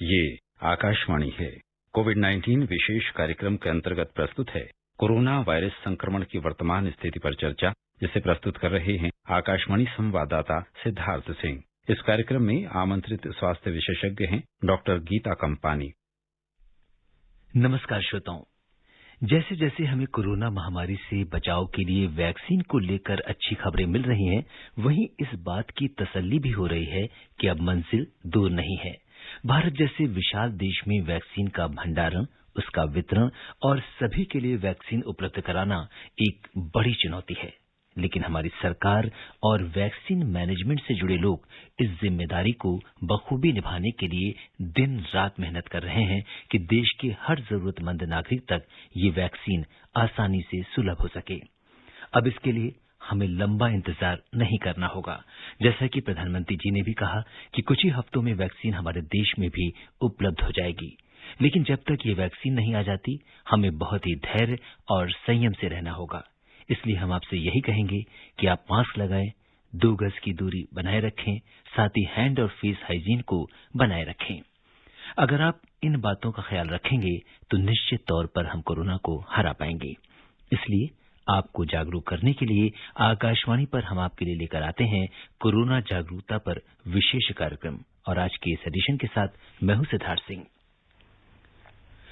ये आकाशवाणी है। कोविड-19 विशेष कार्यक्रम के अंतर्गत प्रस्तुत है कोरोना वायरस संक्रमण की वर्तमान स्थिति पर चर्चा, जिसे प्रस्तुत कर रहे हैं आकाशवाणी संवाददाता सिद्धार्थ सिंह। इस कार्यक्रम में आमंत्रित स्वास्थ्य विशेषज्ञ हैं डॉक्टर गीता कंपानी। नमस्कार श्रोताओं, जैसे जैसे हमें कोरोना महामारी से बचाव के लिए वैक्सीन को लेकर अच्छी खबरें मिल रही हैं, वहीं इस बात की तसल्ली भी हो रही है कि अब मंजिल दूर नहीं है। भारत जैसे विशाल देश में वैक्सीन का भंडारण, उसका वितरण और सभी के लिए वैक्सीन उपलब्ध कराना एक बड़ी चुनौती है। लेकिन हमारी सरकार और वैक्सीन मैनेजमेंट से जुड़े लोग इस जिम्मेदारी को बखूबी निभाने के लिए दिन रात मेहनत कर रहे हैं कि देश के हर जरूरतमंद नागरिक तक ये वैक्सीन आसानी से सुलभ हो सके। अब इसके लिए हमें लंबा इंतजार नहीं करना होगा। जैसा कि प्रधानमंत्री जी ने भी कहा कि कुछ ही हफ्तों में वैक्सीन हमारे देश में भी उपलब्ध हो जाएगी। लेकिन जब तक ये वैक्सीन नहीं आ जाती, हमें बहुत ही धैर्य और संयम से रहना होगा। इसलिए हम आपसे यही कहेंगे कि आप मास्क लगाएं, 2 गज की दूरी बनाए रखें, साथ ही हैंड और फेस हाइजीन को बनाए रखें। अगर आप इन बातों का ख्याल रखेंगे तो निश्चित तौर पर हम कोरोना को हरा पाएंगे। इसलिए आपको जागरूक करने के लिए आकाशवाणी पर हम आपके लिए लेकर आते हैं कोरोना जागरूकता पर विशेष कार्यक्रम। और आज के इस एडिशन के साथ मैं हूं सिद्धार्थ सिंह।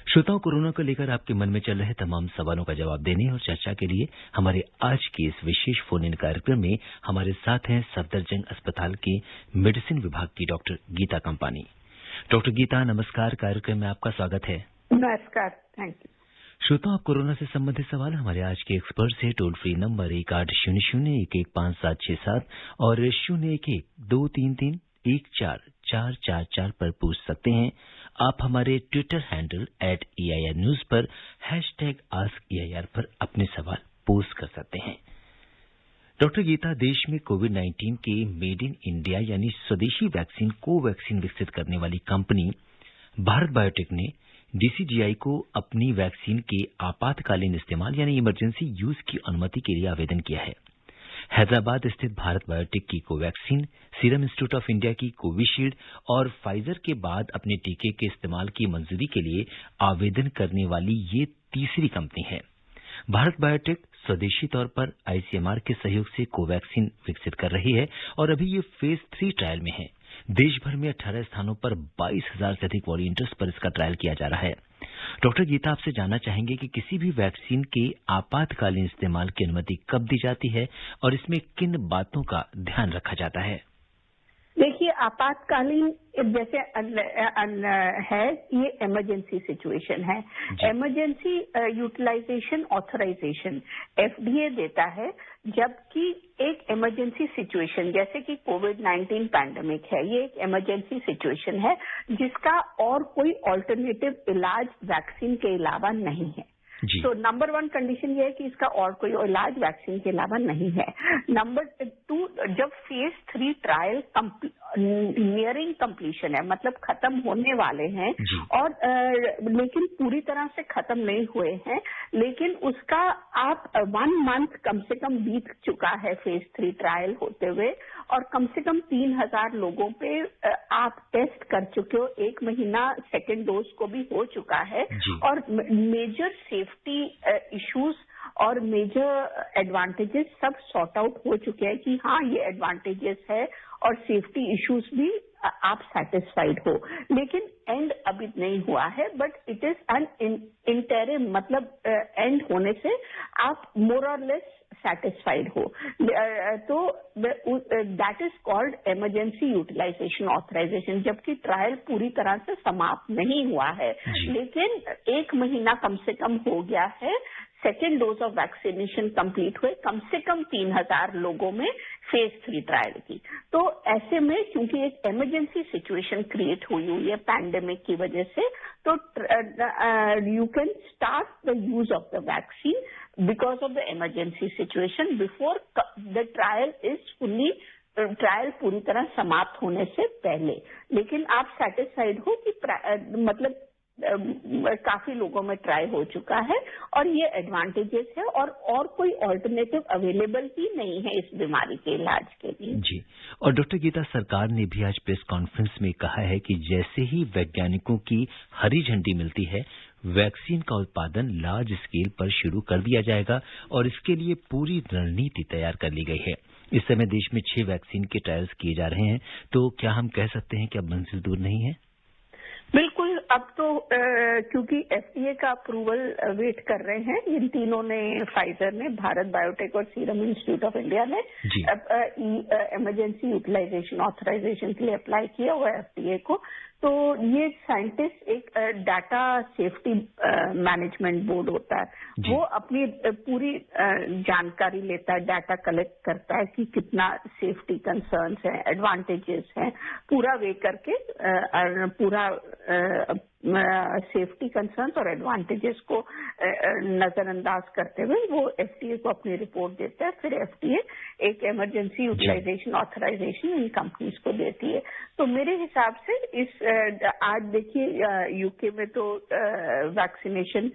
श्रोताओं, कोरोना को लेकर आपके मन में चल रहे तमाम सवालों का जवाब देने और चर्चा के लिए हमारे आज के इस विशेष फोन इन कार्यक्रम में हमारे साथ हैं सफदरजंग अस्पताल के मेडिसिन विभाग की डॉक्टर गीता कंपानी। डॉक्टर गीता, नमस्कार। कार्यक्रम में आपका स्वागत है। नमस्कार, थैंक यू। श्रोताओं, कोरोना से संबंधित सवाल हमारे आज के एक्सपर्ट से टोल फ्री नंबर 1800-115767 और 011-233-14444 पर पूछ सकते हैं। आप हमारे ट्विटर हैंडल @AIR News पर #AskAIR पर अपने सवाल पोस्ट कर सकते हैं। डॉक्टर गीता, देश में कोविड-19 के मेड इन इंडिया यानी स्वदेशी वैक्सीन कोवैक्सीन विकसित करने वाली कंपनी भारत बायोटेक ने DCGI को अपनी वैक्सीन के आपातकालीन इस्तेमाल यानी इमरजेंसी यूज की अनुमति के लिए आवेदन किया है। हैदराबाद स्थित भारत बायोटेक की Covaxin, serum institute of India की कोविशील्ड और फाइजर के बाद अपने टीके के इस्तेमाल की मंजूरी के लिए आवेदन करने वाली ये तीसरी कंपनी है। भारत बायोटेक स्वदेशी तौर पर ICMR के सहयोग से कोवैक्सीन विकसित कर रही है और अभी ये फेज 3 ट्रायल में है। देश भर में 18 स्थानों पर 22,000 से अधिक वॉलंटियर्स पर इसका ट्रायल किया जा रहा है। डॉक्टर गीता, आपसे जानना चाहेंगे कि किसी भी वैक्सीन के आपातकालीन इस्तेमाल की अनुमति कब दी जाती है और इसमें किन बातों का ध्यान रखा जाता है? देखिए, आपातकालीन जैसे है, ये इमरजेंसी सिचुएशन है। इमरजेंसी यूटिलाइजेशन ऑथराइजेशन FDA देता है, जबकि एक इमरजेंसी सिचुएशन जैसे कि कोविड-19 पैंडेमिक है, ये एक इमरजेंसी सिचुएशन है जिसका और कोई ऑल्टरनेटिव इलाज वैक्सीन के अलावा नहीं है। तो नंबर 1 कंडीशन ये है कि इसका और कोई इलाज वैक्सीन के अलावा नहीं है। नंबर 2, जब फेज 3 ट्रायल नियरिंग कंप्लीशन है, मतलब खत्म होने वाले हैं और लेकिन पूरी तरह से खत्म नहीं हुए हैं, लेकिन उसका आप 1 मंथ कम से कम बीत चुका है फेज 3 ट्रायल होते हुए और कम से कम 3,000 लोगों पे आप टेस्ट कर चुके हो, 1 महीना सेकेंड डोज को भी हो चुका है और मेजर सेफ्टी इश्यूज और मेजर एडवांटेजेस सब सॉर्ट आउट हो चुके हैं कि हाँ, ये एडवांटेजेस है और सेफ्टी इश्यूज भी आप सेटिस्फाइड हो। लेकिन एंड अभी नहीं हुआ है, but it is an interim, मतलब एंड होने से आप मोर और लेस सेटिस्फाइड हो। तो that is called emergency utilization authorization, जबकि ट्रायल पूरी तरह से समाप्त नहीं हुआ है, लेकिन 1 महीना कम से कम हो गया है, second dose of vaccination complete हुए कम से कम 3,000 लोगों में फेज 3 ट्रायल की। तो ऐसे में क्योंकि एक इमरजेंसी सिचुएशन क्रिएट हुई है पैंडेमिक की वजह से, तो you can start the use of the vaccine because of the emergency situation before the trial is fully, trial पूरी तरह समाप्त होने से पहले। लेकिन आप सेटिस्फाइड हो कि मतलब काफी लोगों में ट्राई हो चुका है और ये एडवांटेजेस है और कोई ऑल्टरनेटिव अवेलेबल ही नहीं है इस बीमारी के इलाज के लिए। जी। और डॉक्टर गीता, सरकार ने भी आज प्रेस कॉन्फ्रेंस में कहा है कि जैसे ही वैज्ञानिकों की हरी झंडी मिलती है, वैक्सीन का उत्पादन लार्ज स्केल पर शुरू कर दिया जाएगा और इसके लिए पूरी रणनीति तैयार कर ली गई है। इस समय देश में 6 वैक्सीन के ट्रायल्स किए जा रहे हैं, तो क्या हम कह सकते हैं कि अब मंजिल दूर नहीं है? बिल्कुल, अब तो क्योंकि एफडीए का अप्रूवल वेट कर रहे हैं, इन तीनों ने, फाइजर ने, भारत बायोटेक और सीरम इंस्टीट्यूट ऑफ इंडिया ने इमरजेंसी यूटिलाइजेशन ऑथराइजेशन के लिए अप्लाई किया हुआ है एफडीए को। तो ये साइंटिस्ट एक डाटा सेफ्टी मैनेजमेंट बोर्ड होता है, वो अपनी पूरी जानकारी लेता है, डाटा कलेक्ट करता है कि कितना सेफ्टी कंसर्न्स हैं, एडवांटेजेस हैं, पूरा वे करके पूरा सेफ्टी कंसर्न्स और एडवांटेजेस को नजरअंदाज करते हुए वो एफडीए को अपनी रिपोर्ट देता है। फिर एफडीए एक इमरजेंसी यूटिलाइजेशन ऑथराइजेशन इन कंपनीज को देती है। तो मेरे हिसाब से इस आज देखिए यूके में तो वैक्सीनेशन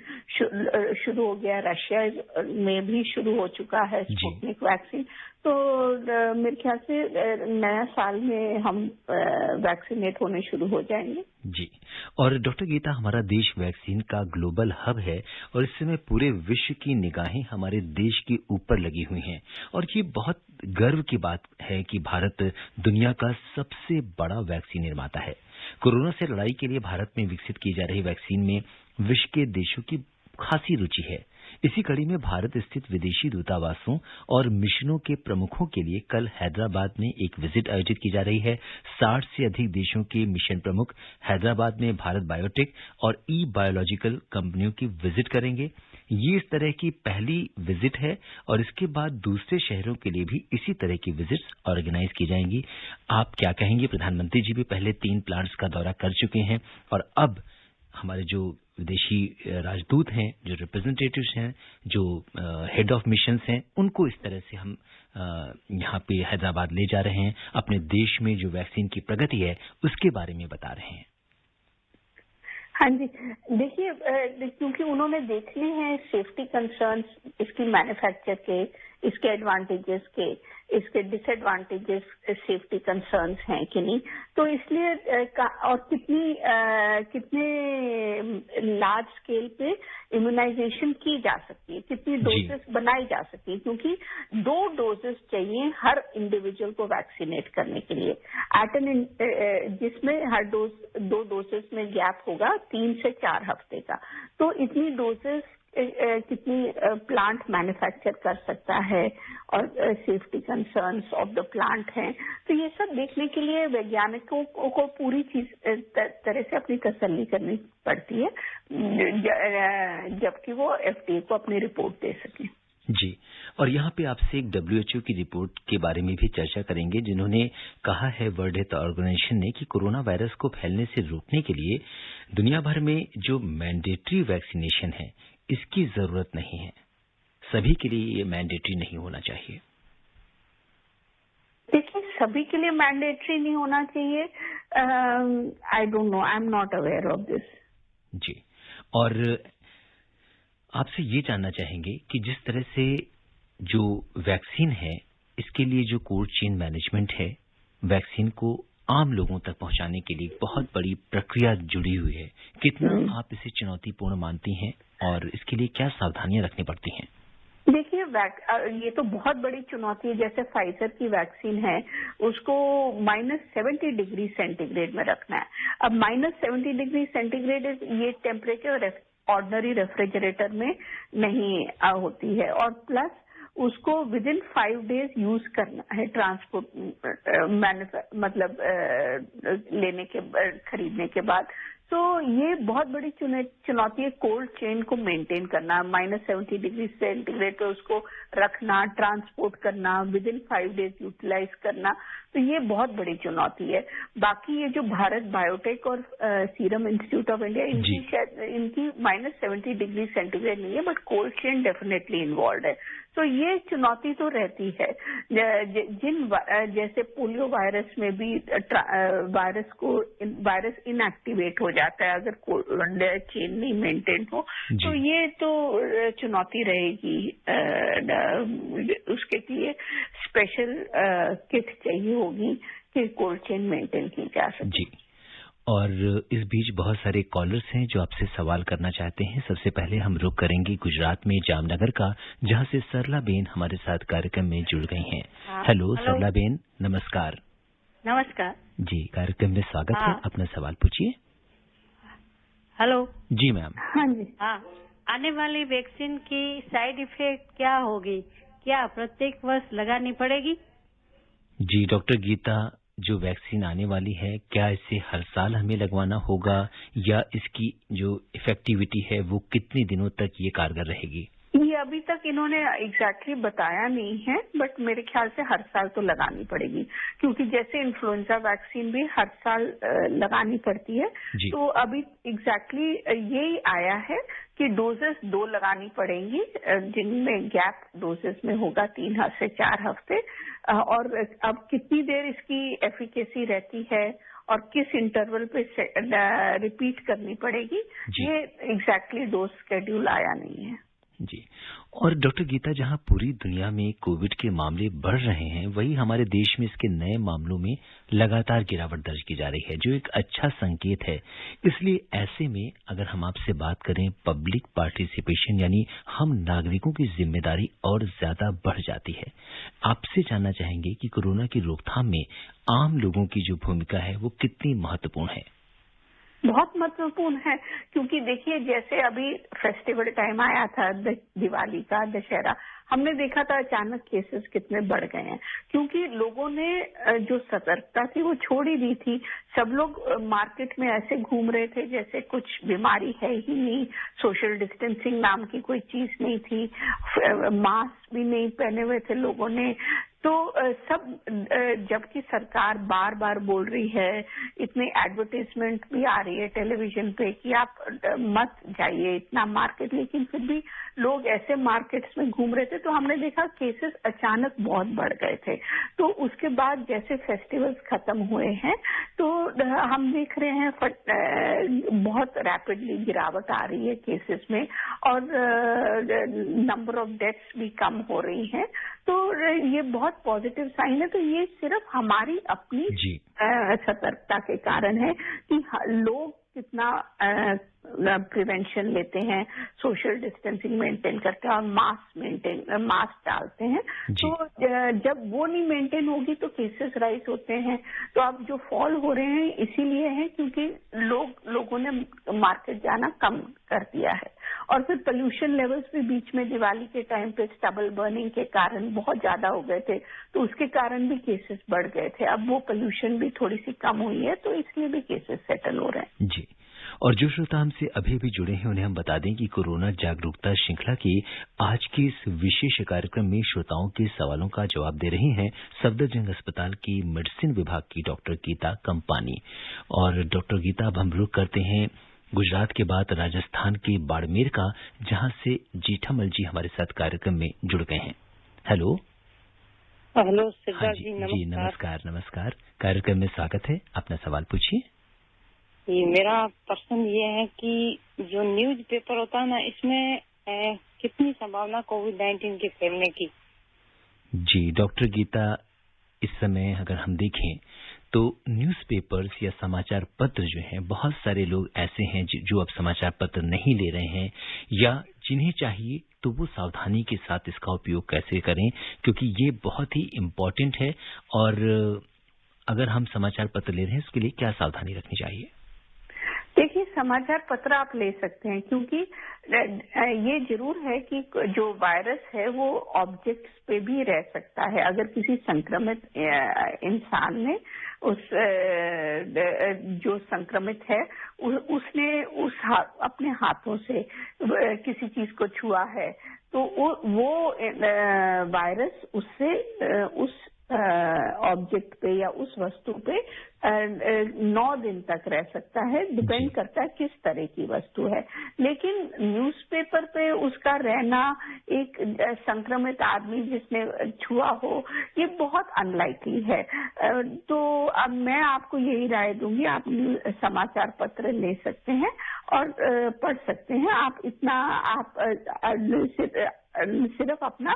शुरू हो गया, रशिया में भी शुरू हो चुका है स्पुतनिक वैक्सीन। तो मेरे ख्याल से नया साल में हम वैक्सीनेट होने शुरू हो जाएंगे। जी। और डॉक्टर गीता, हमारा देश वैक्सीन का ग्लोबल हब है और इस समय पूरे विश्व की निगाहें हमारे देश के ऊपर लगी हुई हैं और ये बहुत गर्व की बात है कि भारत दुनिया का सबसे बड़ा वैक्सीन निर्माता है। कोरोना से लड़ाई के लिए भारत में विकसित की जा रही वैक्सीन में विश्व के देशों की खासी रुचि है। इसी कड़ी में भारत स्थित विदेशी दूतावासों और मिशनों के प्रमुखों के लिए कल हैदराबाद में एक विजिट आयोजित की जा रही है। 60 से अधिक देशों के मिशन प्रमुख हैदराबाद में भारत बायोटेक और ई बायोलॉजिकल कंपनियों की विजिट करेंगे। ये इस तरह की पहली विजिट है और इसके बाद दूसरे शहरों के लिए भी इसी तरह की विजिट्स ऑर्गेनाइज की जाएंगी। आप क्या कहेंगे? प्रधानमंत्री जी भी पहले 3 प्लांट्स का दौरा कर चुके हैं और अब हमारे जो विदेशी राजदूत हैं, जो रिप्रेजेंटेटिव्स हैं, जो हेड ऑफ मिशंस हैं, उनको इस तरह से हम यहाँ पे हैदराबाद ले जा रहे हैं, अपने देश में जो वैक्सीन की प्रगति है उसके बारे में बता रहे हैं। हाँ जी, देखिए क्योंकि उन्होंने देखने हैं सेफ्टी कंसर्न्स, इसकी मैन्युफैक्चर के, इसके एडवांटेजेस के, इसके डिसएडवांटेजेस, सेफ्टी कंसर्न्स हैं कि नहीं, तो इसलिए और कितने लार्ज स्केल पे इम्यूनाइजेशन की जा सकती है, कितनी डोजेस बनाई जा सकती है, क्योंकि 2 डोजेस चाहिए हर इंडिविजुअल को वैक्सीनेट करने के लिए, जिसमें हर 2 डोजेस में गैप होगा 3 से 4 हफ्ते का। तो इतनी डोजेस कितनी प्लांट मैन्युफैक्चर कर सकता है और safety concerns of the plant हैं, तो ये सब देखने के लिए वैज्ञानिकों को पूरी चीज तरह से अपनी तसल्ली करनी पड़ती है, जबकि वो एफडीए को अपनी रिपोर्ट दे सकें। जी। और यहाँ पे आपसे एक WHO की रिपोर्ट के बारे में भी चर्चा करेंगे, जिन्होंने कहा है, वर्ल्ड हेल्थ ऑर्गेनाइजेशन ने, कि कोरोना वायरस को फैलने से रोकने के लिए दुनिया भर में जो मैंडेटरी वैक्सीनेशन है इसकी जरूरत नहीं है। सभी के लिए ये मैंडेटरी नहीं होना चाहिए। देखिए, सभी के लिए मैंडेटरी नहीं होना चाहिए। I don't know, I am not aware of this. जी। और आपसे ये जानना चाहेंगे कि जिस तरह से जो वैक्सीन है, इसके लिए जो कोल्ड चेन मैनेजमेंट है, वैक्सीन को आम लोगों तक पहुंचाने के लिए बहुत बड़ी प्रक्रिया जुड़ी हुई है, कितना आप इसे चुनौतीपूर्ण मानती हैं और इसके लिए क्या सावधानियां रखनी पड़ती हैं? देखिए, ये तो बहुत बड़ी चुनौती है। जैसे फाइजर की वैक्सीन है, उसको -70 डिग्री सेंटीग्रेड में रखना है। अब -70 डिग्री सेंटीग्रेड ये टेम्परेचर ऑर्डिनरी रेफ्रिजरेटर में नहीं होती है, और प्लस उसको विदिन 5 डेज यूज करना है ट्रांसपोर्ट मतलब खरीदने के बाद। तो ये बहुत बड़ी चुनौती है कोल्ड चेन को मेंटेन करना, -70 डिग्री सेंटीग्रेड पे उसको रखना, ट्रांसपोर्ट करना, विदिन 5 डेज यूटिलाइज करना। तो ये बहुत बड़ी चुनौती है। बाकी ये जो भारत बायोटेक और सीरम इंस्टीट्यूट ऑफ इंडिया, इनकी -70°C नहीं है, but cold chain definitely involve है। तो ये चुनौती तो रहती है। जैसे पोलियो वायरस में भी वायरस इनएक्टिवेट हो जाता है अगर कोल्ड चेन नहीं मेंटेन हो, तो ये तो चुनौती रहेगी। उसके लिए स्पेशल किट चाहिए होगी कि कोल्ड चेन मेंटेन की जा सके। जी, और इस बीच बहुत सारे कॉलर्स हैं जो आपसे सवाल करना चाहते हैं। सबसे पहले हम रुख करेंगे गुजरात में जामनगर का, जहां से सरला बेन हमारे साथ कार्यक्रम में जुड़ गई हैं। हेलो सरला बेन, नमस्कार। नमस्कार जी, कार्यक्रम में स्वागत है, अपना सवाल पूछिए। हेलो जी मैम। हाँ जी। हाँ, आने वाली वैक्सीन की साइड इफेक्ट क्या होगी? क्या प्रत्येक वर्ष लगानी पड़ेगी? जी डॉक्टर गीता, जो वैक्सीन आने वाली है, क्या इसे हर साल हमें लगवाना होगा या इसकी जो इफेक्टिविटी है वो कितने दिनों तक ये कारगर रहेगी? ये अभी तक इन्होंने एग्जैक्टली बताया नहीं है, बट मेरे ख्याल से हर साल तो लगानी पड़ेगी, क्योंकि जैसे इन्फ्लुएंजा वैक्सीन भी हर साल लगानी पड़ती है। तो अभी एग्जैक्टली यही आया है कि डोजेस 2 लगानी पड़ेंगी, जिनमें गैप डोजेस में होगा 3 से 4 हफ्ते। और अब कितनी देर इसकी एफिकेसी रहती है और किस इंटरवल पे रिपीट करनी पड़ेगी, ये एग्जैक्टली डोज शेड्यूल आया नहीं है। जी, और डॉक्टर गीता, जहां पूरी दुनिया में कोविड के मामले बढ़ रहे हैं, वही हमारे देश में इसके नए मामलों में लगातार गिरावट दर्ज की जा रही है, जो एक अच्छा संकेत है। इसलिए ऐसे में अगर हम आपसे बात करें, पब्लिक पार्टिसिपेशन यानी हम नागरिकों की जिम्मेदारी और ज्यादा बढ़ जाती है। आपसे जानना चाहेंगे कि कोरोना की रोकथाम में आम लोगों की जो भूमिका है वो कितनी महत्वपूर्ण है? बहुत महत्वपूर्ण है, क्योंकि देखिए जैसे अभी फेस्टिवल टाइम आया था, दिवाली का, दशहरा, हमने देखा था अचानक केसेस कितने बढ़ गए हैं, क्योंकि लोगों ने जो सतर्कता थी वो छोड़ ही दी थी। सब लोग मार्केट में ऐसे घूम रहे थे जैसे कुछ बीमारी है ही नहीं, सोशल डिस्टेंसिंग नाम की कोई चीज नहीं थी, मास्क भी नहीं पहने हुए थे लोगों ने। तो सब, जबकि सरकार बार बार बोल रही है, इतने एडवर्टाइजमेंट भी आ रही है टेलीविजन पे कि आप मत जाइए इतना मार्केट, लेकिन फिर भी लोग ऐसे मार्केट्स में घूम रहे थे। तो हमने देखा केसेस अचानक बहुत बढ़ गए थे। तो उसके बाद जैसे फेस्टिवल्स खत्म हुए हैं, तो हम देख रहे हैं बहुत रैपिडली गिरावट आ रही है केसेस में, और नंबर ऑफ डेथ्स भी कम हो रही हैं। तो ये बहुत पॉजिटिव साइन है। तो ये सिर्फ हमारी अपनी सतर्कता के कारण है कि लोग कितना प्रिवेंशन लेते हैं, सोशल डिस्टेंसिंग मेंटेन करते हैं और मास्क डालते हैं। तो जब वो नहीं मेंटेन होगी तो केसेस राइज होते हैं। तो अब जो फॉल हो रहे हैं इसीलिए है क्योंकि लोगों ने मार्केट जाना कम कर दिया है। और फिर पोल्यूशन लेवल्स भी बीच में दिवाली के टाइम पे स्टबल बर्निंग के कारण बहुत ज्यादा हो गए थे, तो उसके कारण भी केसेस बढ़ गए थे। अब वो पोल्यूशन भी थोड़ी सी कम हुई है, तो इसलिए भी केसेस सेटल हो रहे हैं। जी, और जो श्रोता हमसे अभी भी जुड़े हैं उन्हें हम बता दें कि कोरोना जागरूकता श्रृंखला के आज के इस विशेष कार्यक्रम में श्रोताओं के सवालों का जवाब दे रही हैं सफदरजंग अस्पताल की मेडिसिन विभाग की डॉक्टर गीता कंपानी। और डॉक्टर गीता, अब हम रुख करते हैं गुजरात के बाद राजस्थान के बाड़मेर का, जहां से जीठामल जी हमारे साथ कार्यक्रम में जुड़ गए हैं। हेलो हेलो हाँ जी, नमस्कार, कार्यक्रम में स्वागत है, अपना सवाल पूछिए। मेरा प्रश्न ये है कि जो न्यूज पेपर होता है ना, इसमें कितनी संभावना कोविड-19 के फैलने की? जी डॉक्टर गीता, इस समय अगर हम देखें तो न्यूज़पेपर्स या समाचार पत्र जो हैं, बहुत सारे लोग ऐसे हैं जो अब समाचार पत्र नहीं ले रहे हैं, या जिन्हें चाहिए तो वो सावधानी के साथ इसका उपयोग कैसे करें, क्योंकि ये बहुत ही इम्पोर्टेंट है। और अगर हम समाचार पत्र ले रहे हैं उसके लिए क्या सावधानी रखनी चाहिए? देखिए, समाचार पत्र आप ले सकते हैं, क्योंकि ये जरूर है कि जो वायरस है वो ऑब्जेक्ट्स पे भी रह सकता है। अगर किसी संक्रमित इंसान ने जो संक्रमित है उसने अपने हाथों से किसी चीज को छुआ है, तो वो वायरस उससे उस ऑब्जेक्ट पे या उस वस्तु पे 9 दिन तक रह सकता है, डिपेंड करता है किस तरह की वस्तु है। लेकिन न्यूज़पेपर पे उसका रहना, एक संक्रमित आदमी जिसने छुआ हो, ये बहुत अनलाइकली है। तो अब मैं आपको यही राय दूंगी, आप समाचार पत्र ले सकते हैं और पढ़ सकते हैं। आप इतना आप सिर्फ अपना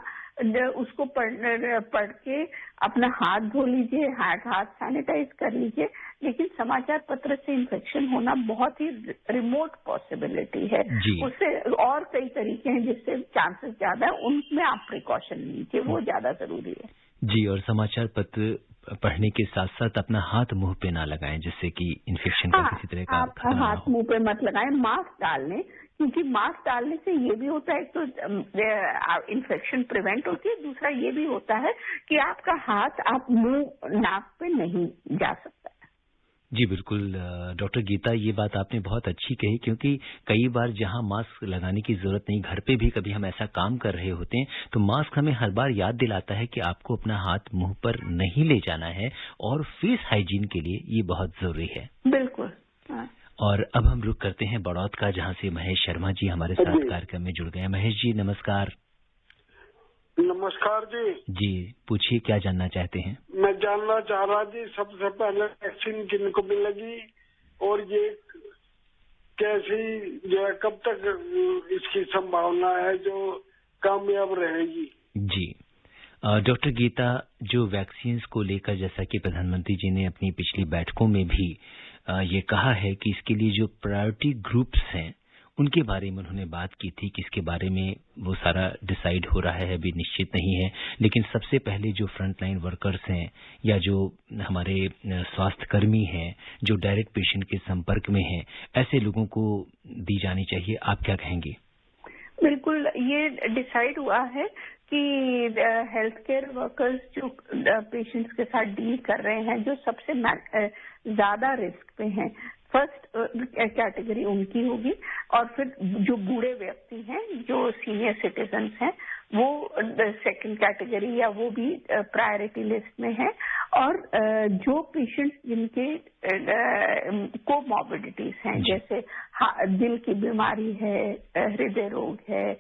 उसको पढ़ के अपना हाथ धो लीजिए, हाथ सैनिटाइज कर लीजिए। लेकिन समाचार पत्र से इन्फेक्शन होना बहुत ही रिमोट पॉसिबिलिटी है। उससे और कई तरीके हैं जिससे चांसेस ज्यादा है, उनमें आप प्रिकॉशन लीजिए, वो ज्यादा जरूरी है। जी, और समाचार पत्र पढ़ने के साथ साथ अपना हाथ मुंह पे ना लगाएं, जिससे कि इन्फेक्शन का किसी तरह का खतरा ना हो। हाथ मुंह पे मत लगाएं, मास्क डाल लें, क्योंकि मास्क डालने से ये भी होता है, तो इन्फेक्शन प्रिवेंट होती है, दूसरा ये भी होता है कि आपका हाथ आप मुंह नाक पे नहीं जा सकता। जी बिल्कुल डॉक्टर गीता, ये बात आपने बहुत अच्छी कही, क्योंकि कई बार जहां मास्क लगाने की जरूरत नहीं, घर पे भी कभी हम ऐसा काम कर रहे होते हैं, तो मास्क हमें हर बार याद दिलाता है कि आपको अपना हाथ मुंह पर नहीं ले जाना है, और फेस हाइजीन के लिए ये बहुत जरूरी है। बिल्कुल। और अब हम रुख करते हैं बड़ौद का, जहां से महेश शर्मा जी हमारे साथ कार्यक्रम में जुड़ गए हैं। महेश जी नमस्कार। नमस्कार जी। जी पूछिए, क्या जानना चाहते हैं? मैं जानना चाह रहा जी, सबसे पहले वैक्सीन किनको मिलेगी और ये कैसी जो है, कब तक इसकी संभावना है जो कामयाब रहेगी? जी डॉक्टर गीता, जो वैक्सीन को लेकर जैसा कि प्रधानमंत्री जी ने अपनी पिछली बैठकों में भी ये कहा है कि इसके लिए जो प्रायोरिटी ग्रुप्स हैं उनके बारे में उन्होंने बात की थी कि इसके बारे में वो सारा डिसाइड हो रहा है, अभी निश्चित नहीं है। लेकिन सबसे पहले जो फ्रंटलाइन वर्कर्स हैं या जो हमारे स्वास्थ्य कर्मी हैं जो डायरेक्ट पेशेंट के संपर्क में हैं, ऐसे लोगों को दी जानी चाहिए। आप क्या कहेंगे? बिल्कुल, ये डिसाइड हुआ है कि हेल्थ केयर वर्कर्स जो पेशेंट्स के साथ डील कर रहे हैं, जो सबसे ज्यादा रिस्क पे हैं, फर्स्ट कैटेगरी उनकी होगी, और फिर जो बूढ़े व्यक्ति हैं, जो सीनियर सिटीजन्स हैं, वो सेकंड कैटेगरी या वो भी प्रायोरिटी लिस्ट में है। और जो पेशेंट्स जिनके कोमॉर्बिडिटीज हैं, जैसे दिल की बीमारी है, हृदय रोग है,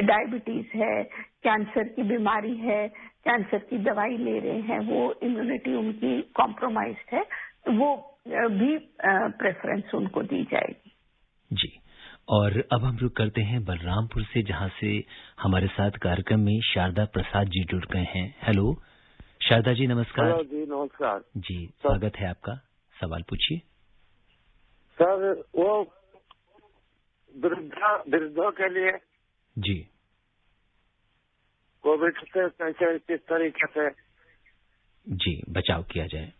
डायबिटीज है, कैंसर की बीमारी है, कैंसर की दवाई ले रहे हैं, वो इम्यूनिटी उनकी कॉम्प्रोमाइज्ड है, वो भी प्रेफरेंस उनको दी जाएगी। जी, और अब हम रुक करते हैं बलरामपुर से, जहां से हमारे साथ कार्यक्रम में शारदा प्रसाद जी जुड़ गए हैं। हेलो शारदा जी नमस्कार। हेलो जी नमस्कार जी, स्वागत है आपका। सवाल पूछिए सर। वो वृद्धों के लिए जी कोविड से किस तरीके से जी बचाव किया जाए?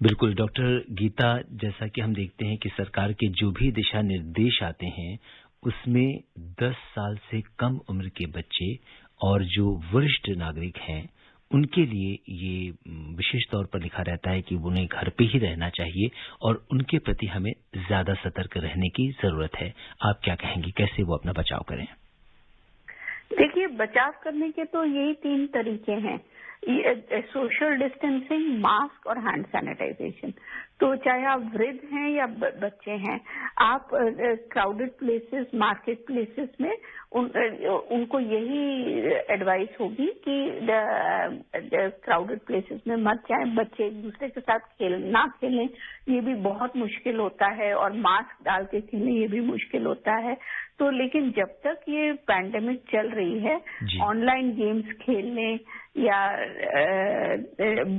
बिल्कुल डॉक्टर गीता, जैसा कि हम देखते हैं कि सरकार के जो भी दिशा निर्देश आते हैं उसमें 10 साल से कम उम्र के बच्चे और जो वरिष्ठ नागरिक हैं उनके लिए ये विशेष तौर पर लिखा रहता है कि उन्हें घर पे ही रहना चाहिए और उनके प्रति हमें ज्यादा सतर्क रहने की जरूरत है। आप क्या कहेंगे, कैसे वो अपना बचाव करें? देखिए, बचाव करने के तो यही 3 तरीके हैं, सोशल डिस्टेंसिंग, मास्क और हैंड सैनिटाइजेशन। तो चाहे आप वृद्ध हैं या बच्चे हैं, आप क्राउडेड प्लेसेस, मार्केट प्लेसेस में उनको यही एडवाइस होगी कि क्राउडेड प्लेसेस में मत जाएं। बच्चे एक दूसरे के साथ ना खेलें, ये भी बहुत मुश्किल होता है, और मास्क डाल के खेलें, ये भी मुश्किल होता है। तो लेकिन जब तक ये पैंडेमिक चल रही है, ऑनलाइन गेम्स खेलने या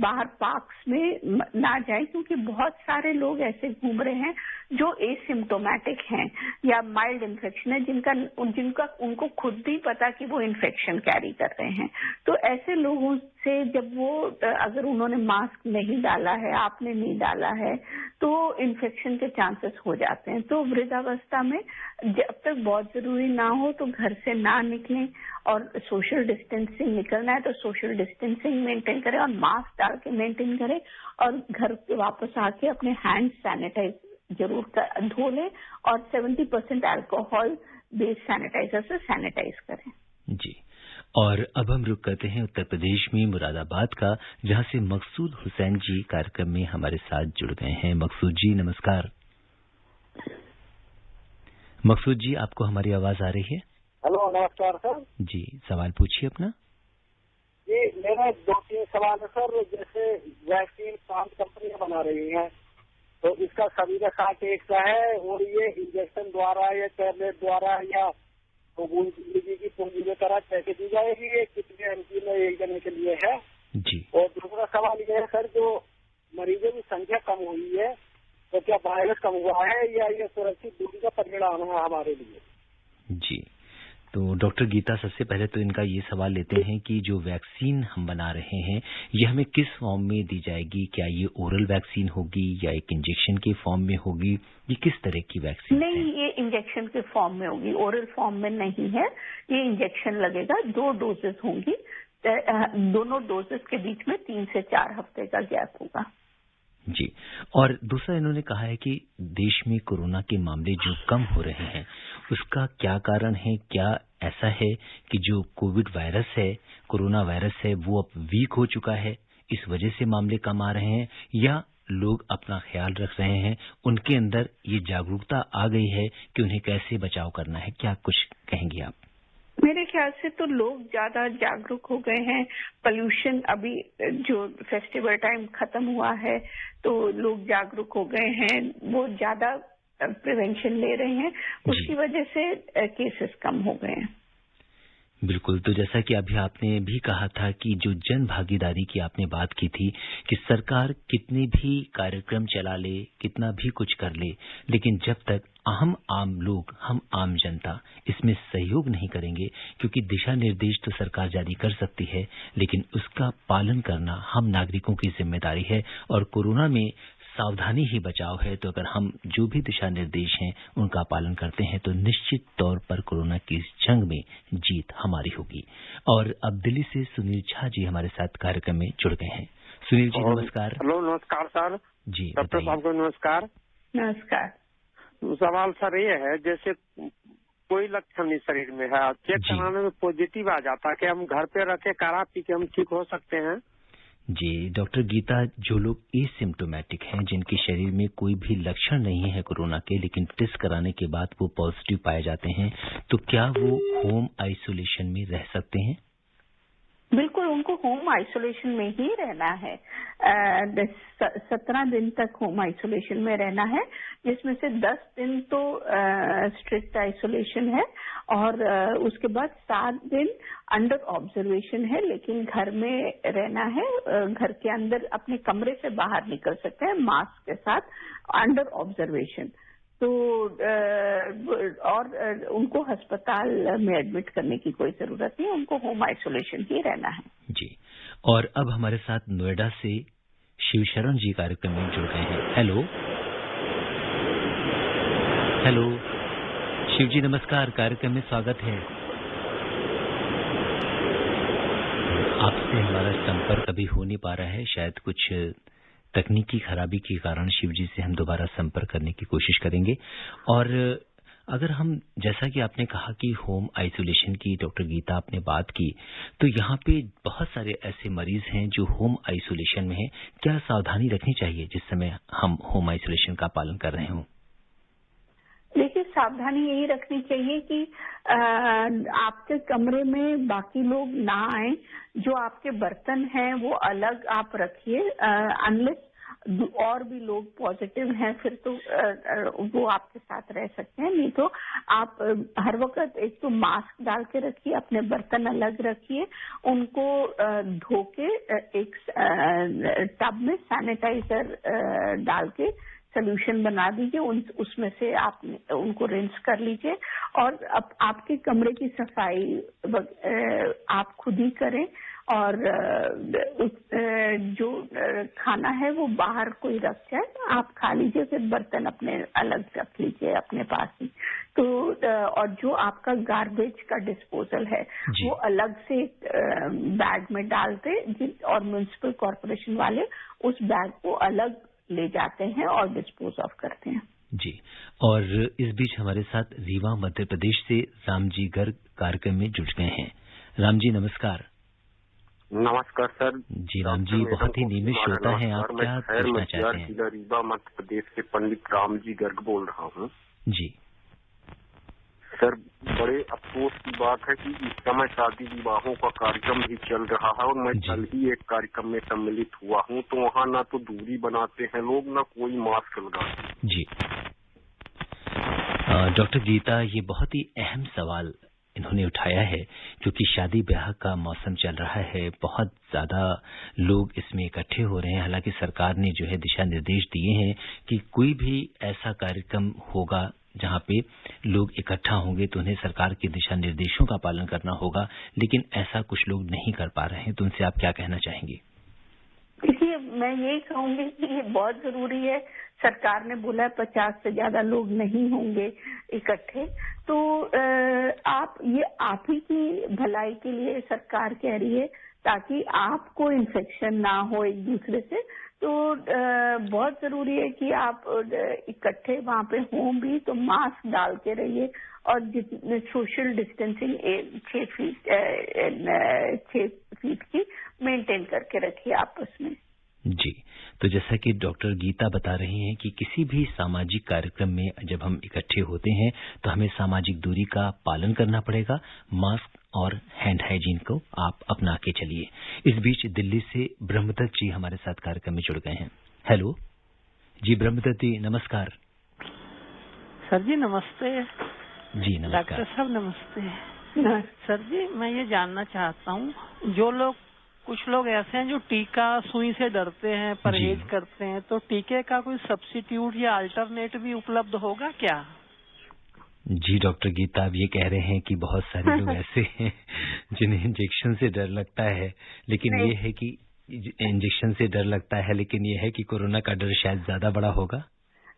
बाहर पार्क्स में ना जाएं, क्योंकि बहुत सारे लोग ऐसे घूम रहे हैं जो एसिम्प्टोमेटिक हैं या माइल्ड इन्फेक्शन है, जिनका उनको खुद भी पता कि वो इन्फेक्शन कैरी कर रहे हैं। तो ऐसे लोगों से जब वो अगर उन्होंने मास्क नहीं डाला है, आपने नहीं डाला है, तो इन्फेक्शन के चांसेस हो जाते हैं। तो वृद्धावस्था में जब तक बहुत जरूरी ना हो तो घर से ना निकलें, और सोशल डिस्टेंसिंग निकलना है तो सोशल डिस्टेंसिंग मेंटेन करें और मास्क डाल के मेंटेन करें, और घर पे वापस आके अपने हैंड सैनिटाइज जरूर धो लें, और 70% अल्कोहल बेस्ड सैनिटाइजर से सैनिटाइज करें। जी, और अब हम रुक करते हैं उत्तर प्रदेश में मुरादाबाद का, जहां से मकसूद हुसैन जी कार्यक्रम में हमारे साथ जुड़ गए हैं। मकसूद जी नमस्कार। मकसूद जी, आपको हमारी आवाज आ रही है? हेलो, नमस्कार सर जी, सवाल पूछिए अपना। जी, मेरा 2-3 सवाल है सर। जैसे वैक्सीन 5 कंपनियां बना रही हैं, तो इसका सभी का साथ एक सा है, और ये इंजेक्शन द्वारा या टैबलेट द्वारा या पूंजी की पूंजी में तरह कैसे दी जाएगी, ये कितने एमजी में एक जने के लिए है जी। और दूसरा सवाल ये है सर, जो मरीजों की संख्या कम हुई है, तो क्या वायरस कम हुआ है या ये सुरक्षित दूरी का परिणाम है हमारे लिए? जी, तो डॉक्टर गीता, सबसे पहले तो इनका ये सवाल लेते हैं कि जो वैक्सीन हम बना रहे हैं ये हमें किस फॉर्म में दी जाएगी? क्या ये ओरल वैक्सीन होगी या एक इंजेक्शन के फॉर्म में होगी? ये किस तरह की वैक्सीन नहीं, ये इंजेक्शन के फॉर्म में होगी, ओरल फॉर्म में नहीं है। ये इंजेक्शन लगेगा, 2 डोजेस होंगी, दोनों डोजेस के बीच में 3 से 4 हफ्ते का गैप होगा। जी, और दूसरा इन्होंने कहा है कि देश में कोरोना के मामले जो कम हो रहे हैं उसका क्या कारण है? क्या ऐसा है कि जो कोविड वायरस है, कोरोना वायरस है, वो अब वीक हो चुका है, इस वजह से मामले कम आ रहे हैं, या लोग अपना ख्याल रख रहे हैं, उनके अंदर ये जागरूकता आ गई है कि उन्हें कैसे बचाव करना है? क्या कुछ कहेंगे आप? मेरे ख्याल से तो लोग ज्यादा जागरूक हो गए हैं। पोल्यूशन, अभी जो फेस्टिवल टाइम खत्म हुआ है तो लोग जागरूक हो गए हैं, वो ज्यादा प्रिवेंशन ले रहे हैं, उसकी वजह से केसेस कम हो गए हैं। बिल्कुल, तो जैसा कि अभी आपने भी कहा था कि जो जन भागीदारी की आपने बात की थी कि सरकार कितने भी कार्यक्रम चला ले, कितना भी कुछ कर ले, लेकिन जब तक हम आम लोग, हम आम जनता इसमें सहयोग नहीं करेंगे, क्योंकि दिशा निर्देश तो सरकार जारी कर सकती है लेकिन उसका पालन करना हम नागरिकों की जिम्मेदारी है। और कोरोना में सावधानी ही बचाव है, तो अगर हम जो भी दिशा निर्देश हैं उनका पालन करते हैं तो निश्चित तौर पर कोरोना की इस जंग में जीत हमारी होगी। और अब दिल्ली से सुनील झा जी हमारे साथ कार्यक्रम में जुड़ गए हैं। सुनील जी नमस्कार। हेलो, नमस्कार सर जी, डॉक्टर साहब को नमस्कार। नमस्कार। सवाल सर ये है, जैसे कोई लक्षण नहीं शरीर में है, चेक कराने में पॉजिटिव आ जाता है, कि हम घर पे रह के काढ़ा पी के हम ठीक हो सकते हैं? जी डॉक्टर गीता, जो लोग एसिम्प्टोमेटिक हैं, जिनके शरीर में कोई भी लक्षण नहीं है कोरोना के, लेकिन टेस्ट कराने के बाद वो पॉजिटिव पाए जाते हैं, तो क्या वो होम आइसोलेशन में रह सकते हैं? बिल्कुल, उनको होम आइसोलेशन में ही रहना है। 17 दिन तक होम आइसोलेशन में रहना है, जिसमें से 10 दिन तो स्ट्रिक्ट आइसोलेशन है और उसके बाद 7 दिन अंडर ऑब्जर्वेशन है, लेकिन घर में रहना है। घर के अंदर अपने कमरे से बाहर निकल सकते हैं मास्क के साथ, अंडर ऑब्जर्वेशन। तो और उनको अस्पताल में एडमिट करने की कोई जरूरत नहीं, उनको होम आइसोलेशन ही रहना है। जी, और अब हमारे साथ नोएडा से शिवशरण जी कार्यक्रम में जुड़ गए हैं। हेलो हेलो, शिव जी नमस्कार, कार्यक्रम में स्वागत है। आपसे हमारा संपर्क अभी हो नहीं पा रहा है, शायद कुछ तकनीकी खराबी के कारण शिव जी से हम दोबारा संपर्क करने की कोशिश करेंगे। और अगर हम, जैसा कि आपने कहा कि होम आइसोलेशन की डॉक्टर गीता आपने बात की, तो यहाँ पे बहुत सारे ऐसे मरीज हैं जो होम आइसोलेशन में हैं। क्या सावधानी रखनी चाहिए जिस समय हम होम आइसोलेशन का पालन कर रहे हों? देखिए, सावधानी यही रखनी चाहिए कि आपके कमरे में बाकी लोग ना आए, जो आपके बर्तन हैं वो अलग आप रखिए, अनलेस और भी लोग पॉजिटिव हैं फिर तो वो आपके साथ रह सकते हैं, नहीं तो आप हर वक्त एक तो मास्क डाल के रखिए, अपने बर्तन अलग रखिए, उनको धो के एक टब में सैनिटाइजर डाल के सोल्यूशन बना दीजिए, उसमें से आप उनको रिंस कर लीजिए। और अब आपके कमरे की सफाई आप खुद ही करें, और जो खाना है वो बाहर कोई रख जाए, आप खा लीजिए, फिर बर्तन अपने अलग रख लीजिए अपने पास ही। तो और जो आपका गार्बेज का डिस्पोजल है वो अलग से बैग में डाल दे, और म्युनिसिपल कॉर्पोरेशन वाले उस बैग को अलग ले जाते हैं और डिस्पोज ऑफ करते हैं। जी, और इस बीच हमारे साथ रीवा मध्य प्रदेश से रामजी गर्ग कार्यक्रम में जुड़ गए हैं। राम जी नमस्कार। नमस्कार सर। जी राम जी, बहुत ही नियमित श्रोता हैं आप, क्या पूछना चाहते हैं? जिला रीवा मध्य प्रदेश से पंडित राम जी गर्ग बोल रहा हूँ। जी सर, बड़े अफसोस की बात है कि इस समय शादी विवाहों का कार्यक्रम भी चल रहा है और मैं कल ही एक कार्यक्रम में सम्मिलित हुआ हूँ, तो वहाँ ना तो दूरी बनाते हैं लोग, ना कोई मास्क लगाते। जी डॉक्टर गीता, ये बहुत ही अहम सवाल इन्होंने उठाया है, क्योंकि शादी ब्याह का मौसम चल रहा है, बहुत ज्यादा लोग इसमें इकट्ठे हो रहे हैं। हालांकि सरकार ने जो है दिशा निर्देश दिए हैं कि कोई भी ऐसा कार्यक्रम होगा जहां पे लोग इकट्ठा होंगे तो उन्हें सरकार के दिशा निर्देशों का पालन करना होगा, लेकिन ऐसा कुछ लोग नहीं कर पा रहे हैं। तो उनसे आप क्या कहना चाहेंगे? देखिए, मैं यही कहूंगी कि ये बहुत जरूरी है। सरकार ने बोला 50 से ज्यादा लोग नहीं होंगे इकट्ठे, तो आप ही की भलाई के लिए सरकार कह रही है, ताकि आपको इन्फेक्शन ना हो एक दूसरे से। तो बहुत जरूरी है कि आप इकट्ठे वहां पे हों भी तो मास्क डाल के रहिए, और जितने सोशल डिस्टेंसिंग 6 फीट की मेंटेन करके रखिए आपस में। जी, तो जैसा कि डॉक्टर गीता बता रही हैं कि किसी भी सामाजिक कार्यक्रम में जब हम इकट्ठे होते हैं तो हमें सामाजिक दूरी का पालन करना पड़ेगा। मास्क और हैंड हाइजीन को आप अपना के चलिए। इस बीच दिल्ली से ब्रह्मदत्त जी हमारे साथ कार्यक्रम में जुड़ गए हैं। हेलो जी ब्रह्मदत्त जी, नमस्कार। सर जी नमस्ते। जी नमस्कार। डॉक्टर साहब नमस्ते। सर जी, मैं ये जानना चाहता हूँ, कुछ लोग ऐसे हैं जो टीका सुई से डरते हैं, परहेज करते हैं, तो टीके का कोई सब्स्टिट्यूट या अल्टरनेट भी उपलब्ध होगा क्या? जी डॉक्टर गीता, आप ये कह रहे हैं कि बहुत सारे लोग ऐसे हैं जिन्हें इंजेक्शन से डर लगता है, लेकिन ये है कि इंजेक्शन से डर लगता है, लेकिन ये है कि कोरोना का डर शायद ज्यादा बड़ा होगा।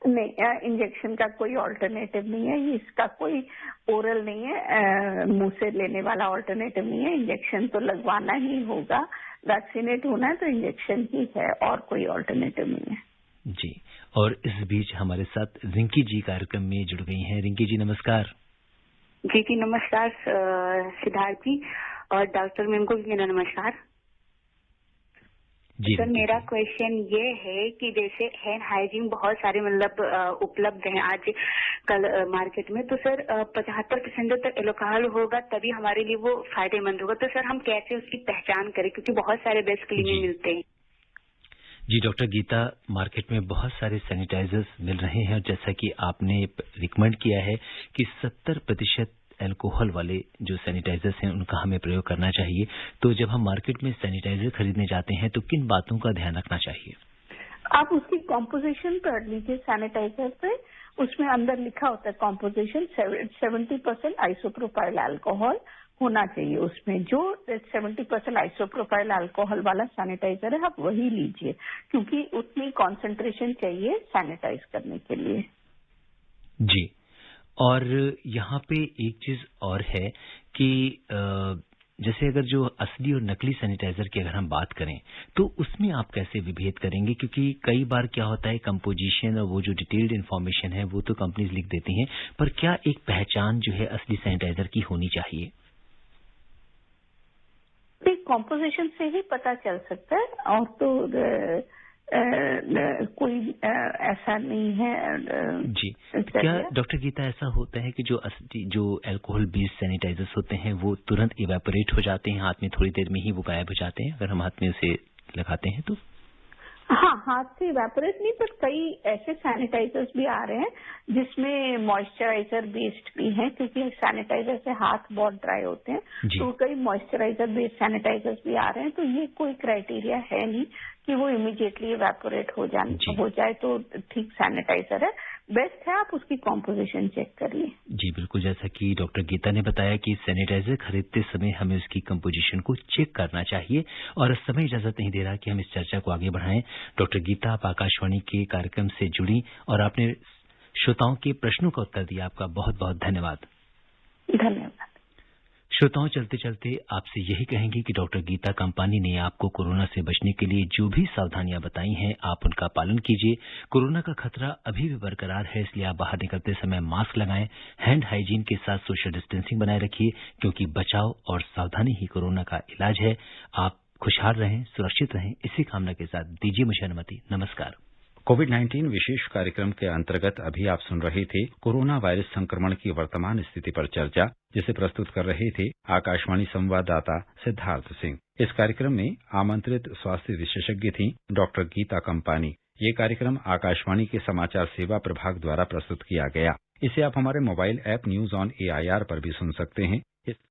नहीं, इंजेक्शन का कोई ऑल्टरनेटिव नहीं है, इसका कोई ओरल नहीं है, मुंह से लेने वाला ऑल्टरनेटिव नहीं है। इंजेक्शन तो लगवाना ही होगा, वैक्सीनेट होना है तो इंजेक्शन ही है, और कोई ऑल्टरनेटिव नहीं है। जी, और इस बीच हमारे साथ रिंकी जी कार्यक्रम में जुड़ गई हैं। रिंकी जी नमस्कार। जी नमस्कार सिद्धार्थ जी, और डॉक्टर मैम को भी मेरा नमस्कार। सर, मेरा क्वेश्चन ये है कि जैसे हैंड हाइजीन बहुत सारे मतलब उपलब्ध हैं आज कल मार्केट में, तो सर 75% तक एल्कोहल होगा तभी हमारे लिए वो फायदेमंद होगा। तो सर हम कैसे उसकी पहचान करें, क्योंकि बहुत सारे बेसिकली में मिलते हैं। जी डॉक्टर गीता, मार्केट में बहुत सारे सैनिटाइजर्स मिल रहे हैं, और जैसा कि आपने रिकमेंड किया है कि 70% अल्कोहल वाले जो सैनिटाइजर्स हैं उनका हमें प्रयोग करना चाहिए। तो जब हम मार्केट में सैनिटाइजर खरीदने जाते हैं तो किन बातों का ध्यान रखना चाहिए? आप उसकी कॉम्पोजिशन पढ़ लीजिए सैनिटाइजर पे, उसमें अंदर लिखा होता है कॉम्पोजिशन 70% आइसोप्रोपाइल अल्कोहल होना चाहिए उसमें। जो 70% आइसोप्रोपाइल अल्कोहल वाला सैनिटाइजर है आप वही लीजिए, क्योंकि उतनी कॉन्सेंट्रेशन चाहिए सैनिटाइज करने के लिए। जी, और यहाँ पे एक चीज और है कि जैसे अगर जो असली और नकली सैनिटाइजर की अगर हम बात करें तो उसमें आप कैसे विभेद करेंगे? क्योंकि कई बार क्या होता है, कंपोजिशन और वो जो डिटेल्ड इन्फॉर्मेशन है वो तो कंपनीज लिख देती हैं, पर क्या एक पहचान जो है असली सैनिटाइजर की होनी चाहिए? कॉम्पोजिशन से ही पता चल सकता है, और तो कोई ऐसा नहीं है। जी, क्या डॉक्टर गीता ऐसा होता है कि जो अल्कोहल बेस्ड सैनिटाइजर्स होते हैं वो तुरंत इवेपोरेट हो जाते हैं, हाथ में थोड़ी देर में ही वो गायब हो जाते हैं अगर हम हाथ में उसे लगाते हैं तो? हाँ, हाथ से इवेपोरेट नहीं, पर कई ऐसे सैनिटाइजर्स भी आ रहे हैं जिसमें मॉइस्चराइजर बेस्ड भी हैं, क्योंकि सैनिटाइजर से हाथ बहुत ड्राई होते हैं, तो कई मॉइस्चराइजर बेस्ड सैनिटाइजर्स भी आ रहे हैं। तो ये कोई क्राइटेरिया है नहीं कि वो इमीडिएटली इवेपोरेट हो जाए तो ठीक सैनिटाइजर है। बेस्ट है आप उसकी कॉम्पोजिशन चेक करिए। जी बिल्कुल, जैसा कि डॉक्टर गीता ने बताया कि सैनिटाइजर खरीदते समय हमें उसकी कंपोजिशन को चेक करना चाहिए, और इस समय इजाजत नहीं दे रहा कि हम इस चर्चा को आगे बढ़ाएं। डॉक्टर गीता, आप आकाशवाणी के कार्यक्रम से जुड़ी और आपने श्रोताओं के प्रश्नों का उत्तर दिया, आपका बहुत बहुत धन्यवाद। धन्यवाद। श्रोताओं, चलते चलते आपसे यही कहेंगे कि डॉक्टर गीता कंपानी ने आपको कोरोना से बचने के लिए जो भी सावधानियां बताई हैं, आप उनका पालन कीजिए। कोरोना का खतरा अभी भी बरकरार है, इसलिए आप बाहर निकलते समय मास्क लगाएं, हैंड हाइजीन के साथ सोशल डिस्टेंसिंग बनाए रखिए, क्योंकि बचाव और सावधानी ही कोरोना का इलाज है। आप खुशहाल रहें, सुरक्षित रहें, इसी कामना के साथ दीजिए मुझे अनुमति। नमस्कार। कोविड-19 विशेष कार्यक्रम के अंतर्गत अभी आप सुन रहे थे कोरोना वायरस संक्रमण की वर्तमान स्थिति पर चर्चा, जिसे प्रस्तुत कर रहे थे आकाशवाणी संवाददाता सिद्धार्थ सिंह। इस कार्यक्रम में आमंत्रित स्वास्थ्य विशेषज्ञ थीं डॉक्टर गीता कंपानी। ये कार्यक्रम आकाशवाणी के समाचार सेवा प्रभाग द्वारा प्रस्तुत किया गया। इसे आप हमारे mobile app news on AIR पर भी सुन सकते हैं।